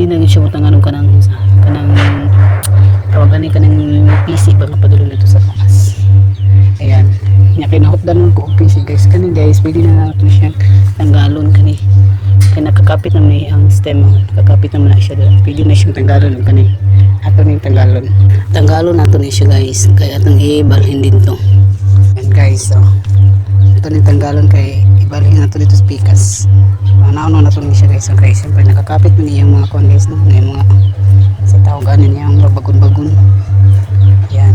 pwede na siya utangan ka ng tawagan ka ng PC ba mapadulong dito sa taas. Ayan, nya kinahutdan ko PC guys, kani guys pwede na natin siya tanggalon kani kaya nakakapit naman ang stem, nakakapit naman na siya, pwede na siyang tanggalon kani ato ning tanggalon nato ni siya guys, kaya atong ibalhin din to. Ayan guys, so ito ning tanggalon kay ibalhin nato dito sa pikas. Ano na to ni siya guys, okay, siyempre nakakapit man yung mga kon guys, no? Yung mga sa tawagan niya yung bagun-bagun. Yan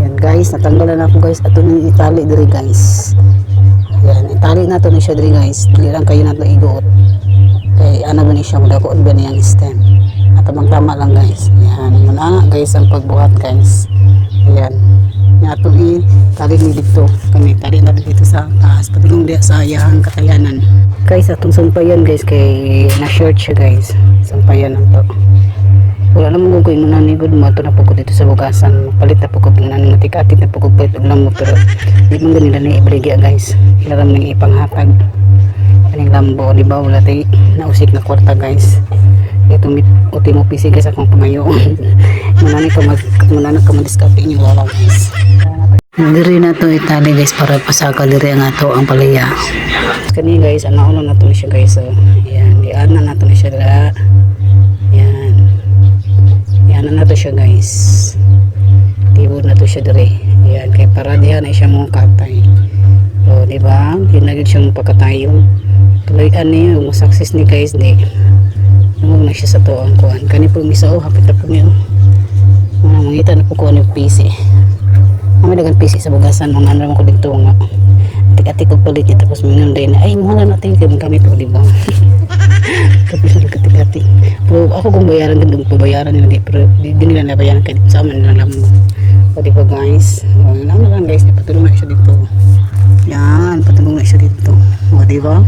yan guys, natanggalan na ako guys, ato ning itali diri guys. Yan, itali na to ni siya diri guys, dili lang kayo nato iguot kay ana ba ni siya madakoon ba niyang stem ato mang tama lang guys. Yan muna guys ang pagbuhat guys. Ayan nga ato itali ni dito kami tali na dito sa taas patulong diya sa ayahang katayanan guys. Atong sampayan guys kay na short siya guys, sampayan lang to. Wala naman kung muna ni good mo ito na po ko dito sa bugasan, palit na po ko muna ni matik-atik na po ko palit lang mo, pero di mo ganila na ibrigya guys, ilaram ng ipanghatag kaning lambo, di ba? Wala tayo nausik na kwarta guys. Ito uti mo PC guys akong pangayoon. Muna ka madiskarte inyo wala guys. Diri na to itali guys para pasaka diri ang ato ang palaya. Kani guys, ang nauno na to siya guys. So, yan, di ana na to siya dira. Yan. Yan na to siya guys. Tibod na to siya dire. Yan kay para diha na siya mo katay. So, di ba? Hinagid siyang pagkatayo. Tuloy-an niyo mo success ni guys ni. Nung na siya sa to ang kuan. Kani po misa oh hapit na po niyo. Mangita na po ko ni PC. Kami dagan PC sa bugasan mga ano ko dito nga. Atik-atik ko palit tapos mingon din ay mo na natin kami po di ba. Tapos atik-atik. Pero ako kung bayaran din pabayaran nila di, pero di nila nabayaran kay sa amin na lang mo. O di ba guys? O na lang guys, patulong na siya dito. Yan, patulong na siya dito. O di ba?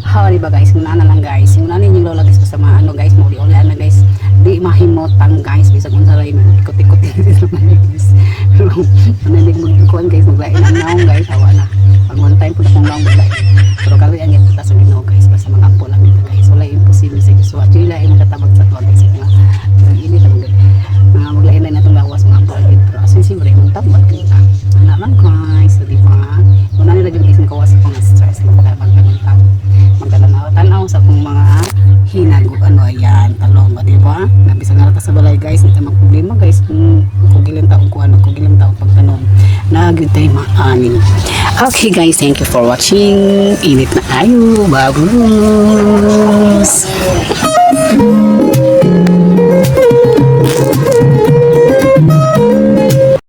How di ba guys? Muna na lang guys. Muna ninyo lola guys kasama ano guys, mo di ulan na guys. Di mahimotang guys bisag unsa ray ikot-ikot dito guys. Ano din mo kuan guys, maglain ang naong guys, hawa na. Pag one time po na kung naong maglain. Pero kami ang ito sa Ginoo guys, basta mga ampo lang ito guys. Wala imposible sa Ginoo. Actually la imo katabag sa tuwa guys. Ini ta maglain na natong lawas mga ampo lang ito. Pero asin siyempre mong tabag kita. Ana man guys, di ba? Una nila jud guys kawas sa mga stress magtabag tao. Magtanaw sa kung mga hinag ano ayan talong ba di ba? Nabisa nga sa balay guys, hindi mang problema guys kung kugilan taong kuan, kugilan taong pagtanom. Nagyud tay maanin. Okay guys, thank you for watching. Init na ayo. Bye.